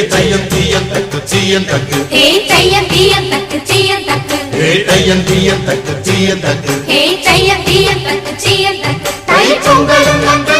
தையம் தீயம் தக்கு சீயம் தக்கு தையம் தீயம் தக்கு சீயம் தக்கு தையம் தீயம் தக்கு சீயம் தக்கு தையம் தீயம் தக்கு சீயம் தக்கு தை பொங்கலும்